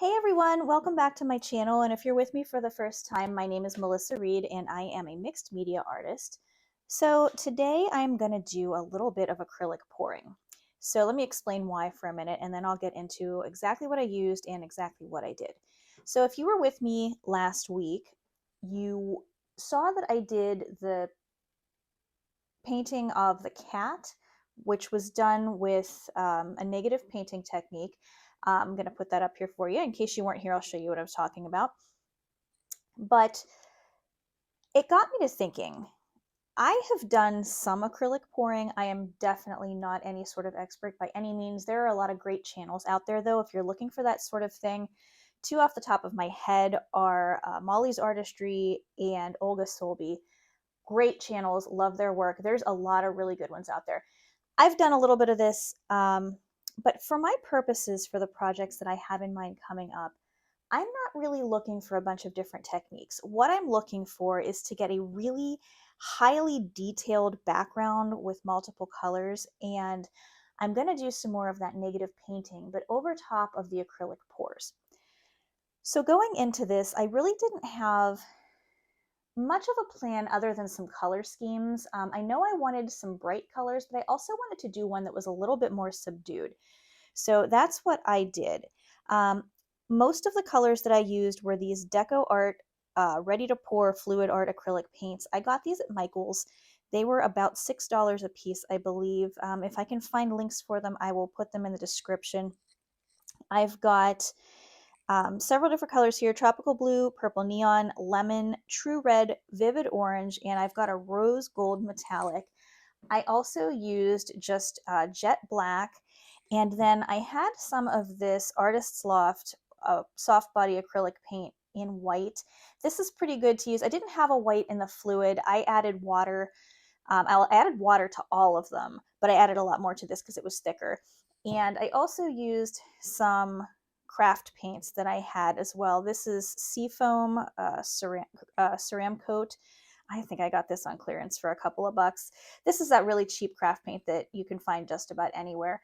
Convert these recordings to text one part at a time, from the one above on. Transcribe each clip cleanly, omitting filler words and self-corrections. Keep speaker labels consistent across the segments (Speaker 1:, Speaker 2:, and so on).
Speaker 1: Hey everyone, welcome back to my channel, and if you're with me for the first time, my name is Melissa Reed and I am a mixed media artist. So today I'm going to do a little bit of acrylic pouring. So let me explain why for a minute and then I'll get into exactly what I used and exactly what I did. So if you were with me last week, you saw that I did the painting of the cat, which was done with a negative painting technique. I'm going to put that up here for you. In case you weren't here, I'll show you what I was talking about. But it got me to thinking. I have done some acrylic pouring. I am definitely not any sort of expert by any means. There are a lot of great channels out there, though, if you're looking for that sort of thing. Two off the top of my head are Molly's Artistry and Olga Solby. Great channels, love their work. There's a lot of really good ones out there. I've done a little bit of this, but for my purposes, for the projects that I have in mind coming up, I'm not really looking for a bunch of different techniques. What I'm looking for is to get a really highly detailed background with multiple colors, and I'm going to do some more of that negative painting, but over top of the acrylic pours. So going into this, I really didn't have much of a plan other than some color schemes. I know I wanted some bright colors, but I also wanted to do one that was a little bit more subdued. So that's what I did. Most of the colors that I used were these Deco Art ready to pour fluid art acrylic paints. I got these at Michael's. They were about $6 a piece, I believe. If I can find links for them, I will put them in the description. I've got several different colors here: tropical blue, purple neon, lemon, true red, vivid orange, and I've got a rose gold metallic. I also used just jet black, and then I had some of this Artist's Loft soft body acrylic paint in white. This is pretty good to use. I didn't have a white in the fluid. I added water. I added water to all of them, but I added a lot more to this because it was thicker. And I also used some craft paints that I had as well. This is Seafoam Ceram Coat. I think I got this on clearance for a couple of bucks. This is that really cheap craft paint that you can find just about anywhere.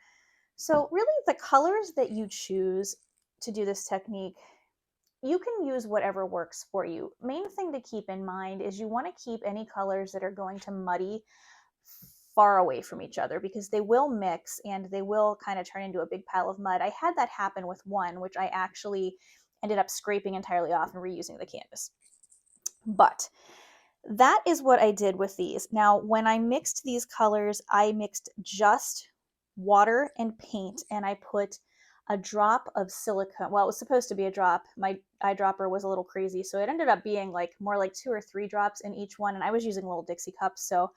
Speaker 1: So really the colors that you choose to do this technique, you can use whatever works for you. Main thing to keep in mind is you want to keep any colors that are going to muddy far away from each other, because they will mix and they will kind of turn into a big pile of mud. I had that happen with one, which I actually ended up scraping entirely off and reusing the canvas. But that is what I did with these. Now, when I mixed these colors, I mixed just water and paint, and I put a drop of silicone. Well, it was supposed to be a drop. My eyedropper was a little crazy, so it ended up being like more like 2 or 3 drops in each one, and I was using little Dixie cups, so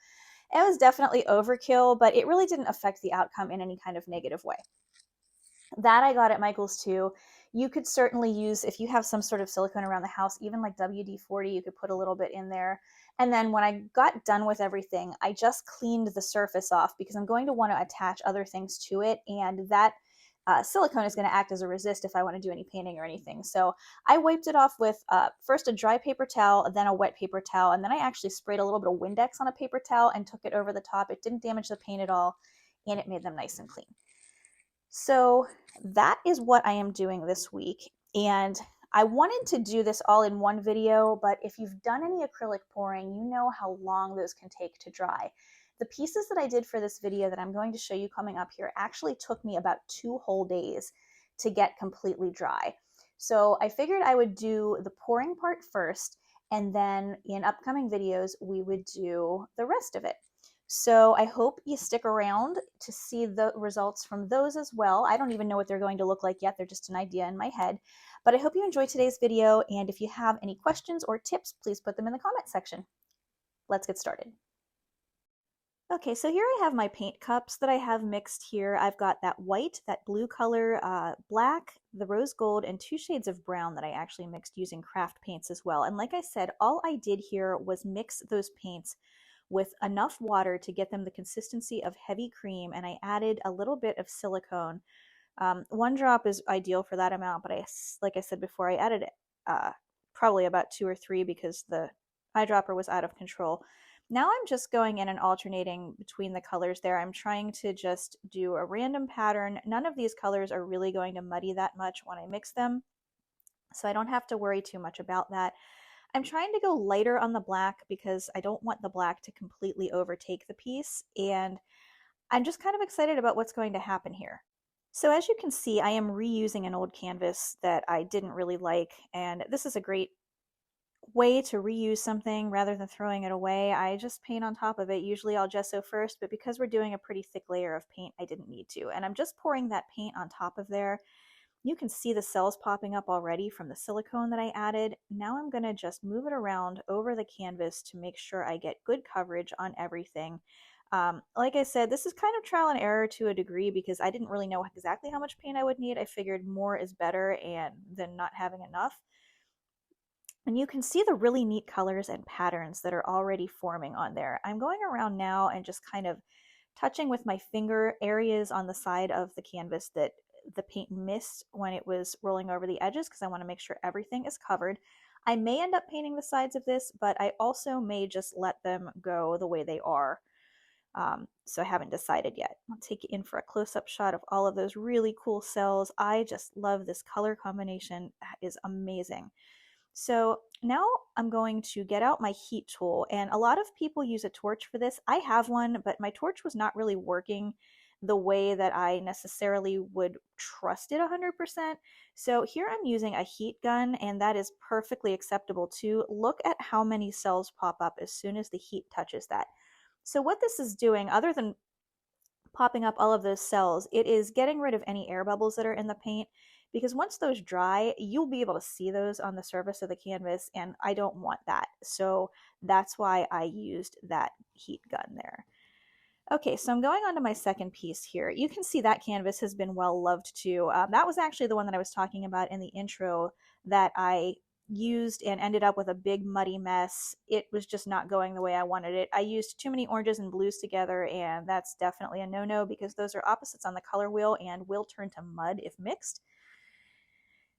Speaker 1: it was definitely overkill, but it really didn't affect the outcome in any kind of negative way. That I got at Michael's too. You could certainly use, if you have some sort of silicone around the house, even like WD-40, you could put a little bit in there. And then when I got done with everything, I just cleaned the surface off because I'm going to want to attach other things to it, and that silicone is going to act as a resist if I want to do any painting or anything. So I wiped it off with first a dry paper towel, then a wet paper towel, and then I actually sprayed a little bit of Windex on a paper towel and took it over the top. It didn't damage the paint at all, and it made them nice and clean. So that is what I am doing this week, and I wanted to do this all in one video, but if you've done any acrylic pouring, you know how long those can take to dry. The pieces that I did for this video that I'm going to show you coming up here actually took me about 2 whole days to get completely dry. So I figured I would do the pouring part first, and then in upcoming videos, we would do the rest of it. So I hope you stick around to see the results from those as well. I don't even know what they're going to look like yet. They're just an idea in my head. But I hope you enjoyed today's video, and if you have any questions or tips, please put them in the comment section. Let's get started. Okay, so here I have my paint cups that I have mixed here. I've got that white, that blue color, black, the rose gold, and 2 shades of brown that I actually mixed using craft paints as well. And like I said, all I did here was mix those paints with enough water to get them the consistency of heavy cream, and I added a little bit of silicone. 1 drop is ideal for that amount, but like I said before, I added probably about 2 or 3 because the eyedropper was out of control. Now I'm just going in and alternating between the colors there. I'm trying to just do a random pattern. None of these colors are really going to muddy that much when I mix them. so I don't have to worry too much about that. I'm trying to go lighter on the black because I don't want the black to completely overtake the piece, and I'm just kind of excited about what's going to happen here. So as you can see, I am reusing an old canvas that I didn't really like, and this is a great way to reuse something rather than throwing it away. I just paint on top of it. Usually I'll gesso first, but because we're doing a pretty thick layer of paint, I didn't need to. And I'm just pouring that paint on top of there. You can see the cells popping up already from the silicone that I added. Now I'm going to just move it around over the canvas to make sure I get good coverage on everything. Like I said, this is kind of trial and error to a degree because I didn't really know exactly how much paint I would need. I figured more is better and than not having enough. And you can see the really neat colors and patterns that are already forming on there. I'm going around now and just kind of touching with my finger areas on the side of the canvas that the paint missed when it was rolling over the edges because I want to make sure everything is covered. I may end up painting the sides of this, but I also may just let them go the way they are. So I haven't decided yet. I'll take you in for a close-up shot of all of those really cool cells. I just love this color combination. That is amazing. So now I'm going to get out my heat tool, and a lot of people use a torch for this. I have one, but my torch was not really working the way that I necessarily would trust it 100%. So here I'm using a heat gun, and that is perfectly acceptable too. Look at how many cells pop up as soon as the heat touches that. So what this is doing, other than popping up all of those cells, it is getting rid of any air bubbles that are in the paint, because once those dry, you'll be able to see those on the surface of the canvas, and I don't want that. So that's why I used that heat gun there. Okay, so I'm going on to my second piece here. You can see that canvas has been well loved too. That was actually the one that I was talking about in the intro that I used and ended up with a big muddy mess. It was just not going the way I wanted it. I used too many oranges and blues together, and that's definitely a no-no because those are opposites on the color wheel and will turn to mud if mixed.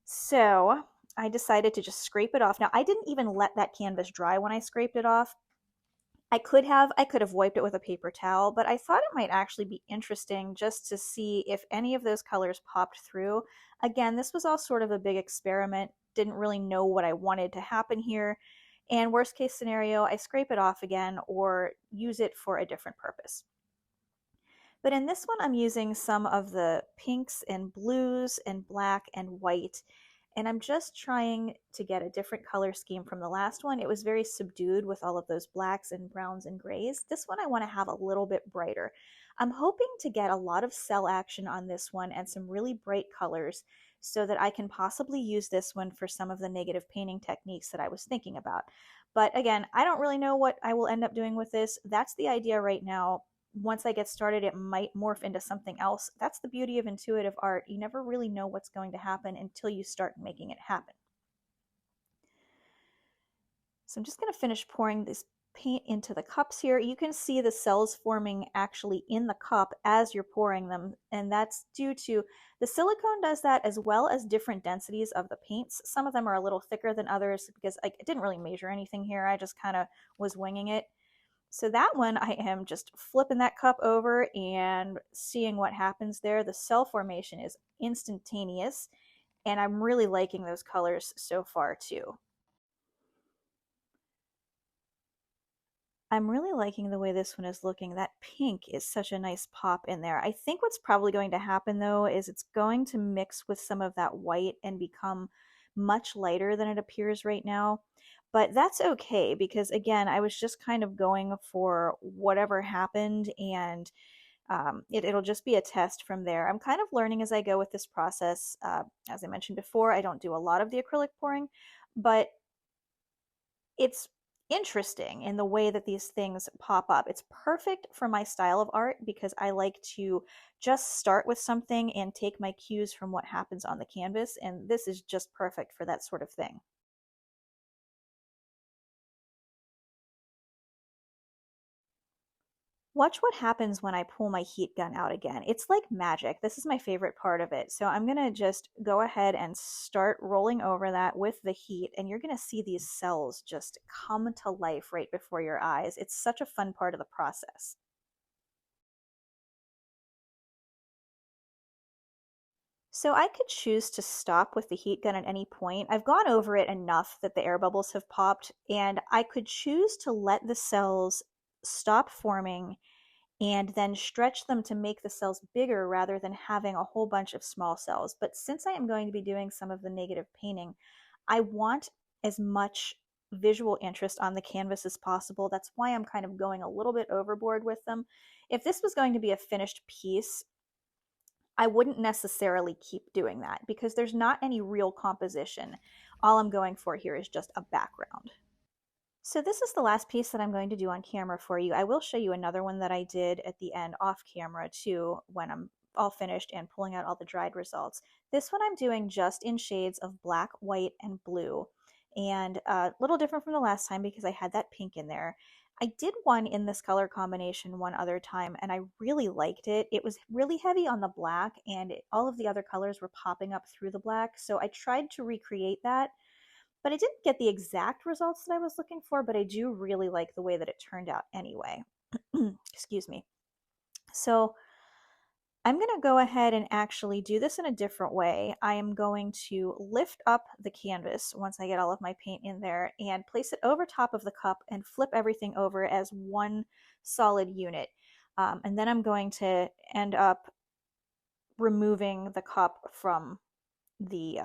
Speaker 1: So I decided to just scrape it off. Now, I didn't even let that canvas dry when I scraped it off. I could have wiped it with a paper towel, but I thought it might actually be interesting just to see if any of those colors popped through. Again, this was all sort of a big experiment. Didn't really know what I wanted to happen here. And worst case scenario, I scrape it off again or use it for a different purpose. But in this one, I'm using some of the pinks and blues and black and white, and I'm just trying to get a different color scheme from the last one. It was very subdued with all of those blacks and browns and grays. This one I want to have a little bit brighter. I'm hoping to get a lot of cell action on this one and some really bright colors so that I can possibly use this one for some of the negative painting techniques that I was thinking about. But again, I don't really know what I will end up doing with this. That's the idea right now. Once I get started, it might morph into something else. That's the beauty of intuitive art. You never really know what's going to happen until you start making it happen. So I'm just going to finish pouring this paint into the cups here. You can see the cells forming actually in the cup as you're pouring them, and that's due to the silicone does that as well as different densities of the paints. Some of them are a little thicker than others because I didn't really measure anything here. I just kind of was winging it. So that one, I am just flipping that cup over and seeing what happens there. The cell formation is instantaneous, and I'm really liking those colors so far too. I'm really liking the way this one is looking. That pink is such a nice pop in there. I think what's probably going to happen though is it's going to mix with some of that white and become much lighter than it appears right now. But that's okay because again, I was just kind of going for whatever happened, and it'll just be a test from there. I'm kind of learning as I go with this process. As I mentioned before, I don't do a lot of the acrylic pouring, but it's interesting in the way that these things pop up. It's perfect for my style of art because I like to just start with something and take my cues from what happens on the canvas, and this is just perfect for that sort of thing. Watch what happens when I pull my heat gun out again. It's like magic. This is my favorite part of it. So I'm going to just go ahead and start rolling over that with the heat, and you're going to see these cells just come to life right before your eyes. It's such a fun part of the process. So I could choose to stop with the heat gun at any point. I've gone over it enough that the air bubbles have popped, and I could choose to let the cells stop forming and then stretch them to make the cells bigger rather than having a whole bunch of small cells. But since I am going to be doing some of the negative painting, I want as much visual interest on the canvas as possible. That's why I'm kind of going a little bit overboard with them. If this was going to be a finished piece, I wouldn't necessarily keep doing that because there's not any real composition. All I'm going for here is just a background. So this is the last piece that I'm going to do on camera for you. I will show you another one that I did at the end off camera too when I'm all finished and pulling out all the dried results. This one I'm doing just in shades of black, white, and blue, and a little different from the last time because I had that pink in there. I did one in this color combination one other time and I really liked it. It was really heavy on the black and all of the other colors were popping up through the black, so I tried to recreate that, but I didn't get the exact results that I was looking for, but I do really like the way that it turned out anyway. Excuse me. So I'm going to go ahead and actually do this in a different way. I am going to lift up the canvas once I get all of my paint in there and place it over top of the cup and flip everything over as one solid unit. And then I'm going to end up removing the cup from the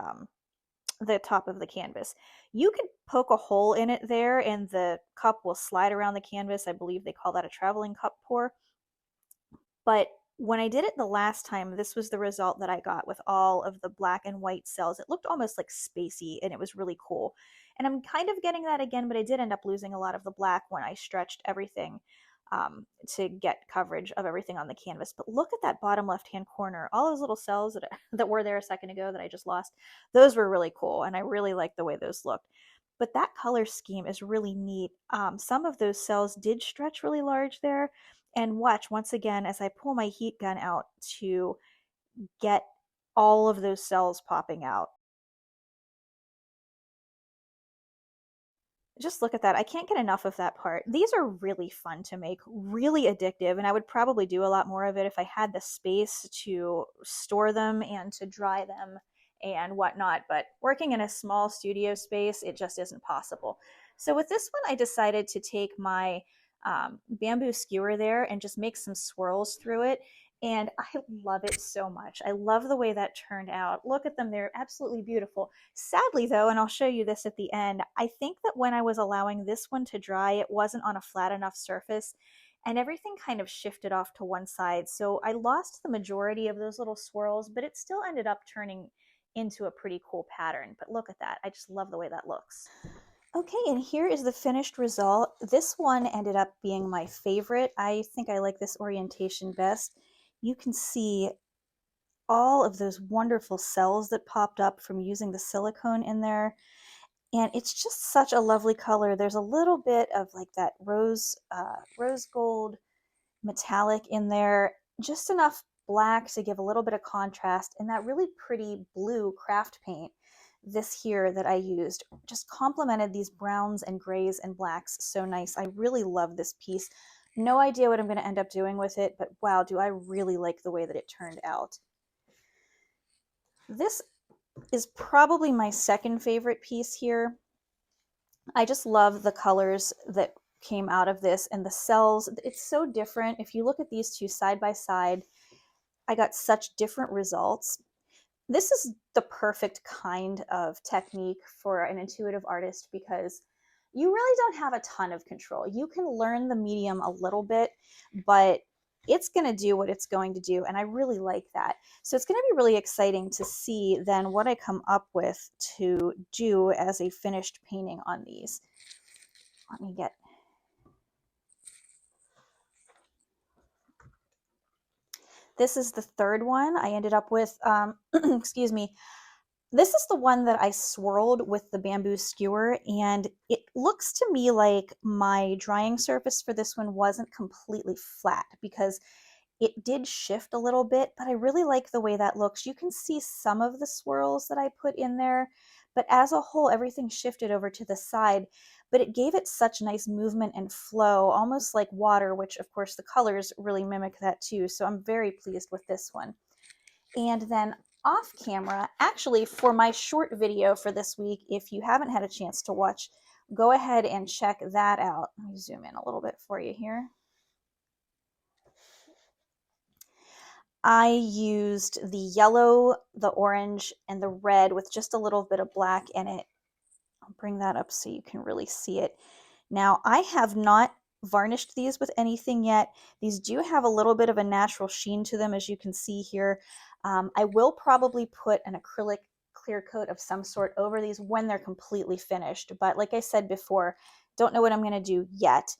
Speaker 1: top of the canvas. You can poke a hole in it there and the cup will slide around the canvas. I believe they call that a traveling cup pour. But when I did it the last time, this was the result that I got with all of the black and white cells. It looked almost like spacey and it was really cool. And I'm kind of getting that again, but I did end up losing a lot of the black when I stretched everything to get coverage of everything on the canvas. But look at that bottom left-hand corner. All those little cells that were there a second ago that I just lost, those were really cool, and I really like the way those looked. But that color scheme is really neat. Some of those cells did stretch really large there, and watch, once again, as I pull my heat gun out to get all of those cells popping out. Just look at that. I can't get enough of that part. These are really fun to make, really addictive, and I would probably do a lot more of it if I had the space to store them and to dry them and whatnot, but working in a small studio space, it just isn't possible. So with this one, I decided to take my bamboo skewer there and just make some swirls through it. And I love it so much. I love the way that turned out. Look at them, they're absolutely beautiful. Sadly though, and I'll show you this at the end, I think that when I was allowing this one to dry, it wasn't on a flat enough surface and everything kind of shifted off to one side. So I lost the majority of those little swirls, but it still ended up turning into a pretty cool pattern. But look at that, I just love the way that looks. Okay, and here is the finished result. This one ended up being my favorite. I think I like this orientation best. You can see all of those wonderful cells that popped up from using the silicone in there. And it's just such a lovely color. There's a little bit of like that rose gold metallic in there, just enough black to give a little bit of contrast, and that really pretty blue craft paint, this here that I used, just complemented these browns and grays and blacks so nice. I really love this piece. No idea what I'm going to end up doing with it, but wow, do I really like the way that it turned out. This is probably my second favorite piece here. I just love the colors that came out of this and the cells. It's so different. If you look at these two side by side, I got such different results. This is the perfect kind of technique for an intuitive artist because you really don't have a ton of control. You can learn the medium a little bit, but it's going to do what it's going to do, and I really like that. So it's going to be really exciting to see then what I come up with to do as a finished painting on these. Let me get... This is the third one I ended up with, excuse me. This is the one that I swirled with the bamboo skewer, and it looks to me like my drying surface for this one wasn't completely flat because it did shift a little bit, but I really like the way that looks. You can see some of the swirls that I put in there, but as a whole, everything shifted over to the side, but it gave it such nice movement and flow, almost like water, which of course the colors really mimic that too. So I'm very pleased with this one. And then off camera, actually for my short video for this week, if you haven't had a chance to watch, go ahead and check that out. Let me zoom in a little bit for you here. I used the yellow, the orange, and the red with just a little bit of black in it. I'll bring that up so you can really see it. Now, I have not varnished these with anything yet. These do have a little bit of a natural sheen to them, as you can see here. I will probably put an acrylic clear coat of some sort over these when they're completely finished. But like I said before, don't know what I'm going to do yet.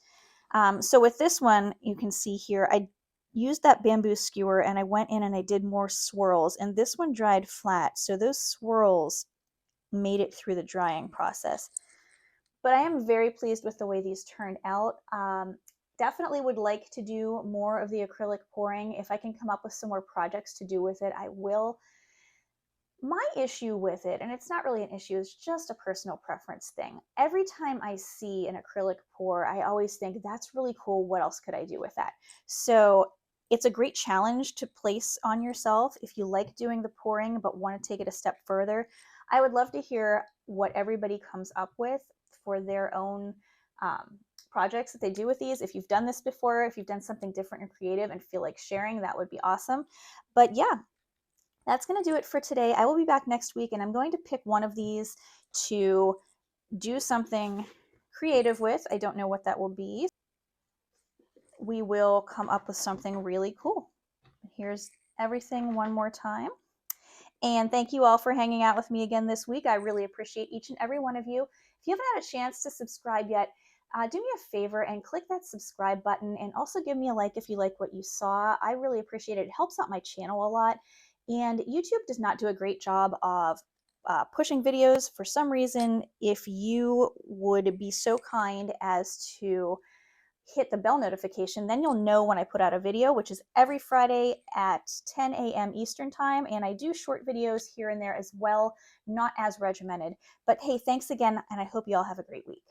Speaker 1: So with this one, you can see here, I used that bamboo skewer and I went in and I did more swirls, and this one dried flat. So those swirls made it through the drying process. But I am very pleased with the way these turned out. Definitely would like to do more of the acrylic pouring. If I can come up with some more projects to do with it, I will. My issue with it, and it's not really an issue, it's just a personal preference thing. Every time I see an acrylic pour, I always think, that's really cool. What else could I do with that? So it's a great challenge to place on yourself if you like doing the pouring but want to take it a step further. I would love to hear what everybody comes up with for their own projects that they do with these. If you've done this before, if you've done something different and creative and feel like sharing, that would be awesome. But yeah, that's going to do it for today. I will be back next week, and I'm going to pick one of these to do something creative with. I don't know what that will be. We will come up with something really cool. Here's everything one more time. And thank you all for hanging out with me again this week. I really appreciate each and every one of you. If you haven't had a chance to subscribe yet, do me a favor and click that subscribe button, and also give me a like if you like what you saw. I really appreciate it. It helps out my channel a lot. And YouTube does not do a great job of pushing videos. For some reason, if you would be so kind as to hit the bell notification, then you'll know when I put out a video, which is every Friday at 10 a.m. Eastern time. And I do short videos here and there as well, not as regimented. But hey, thanks again, and I hope you all have a great week.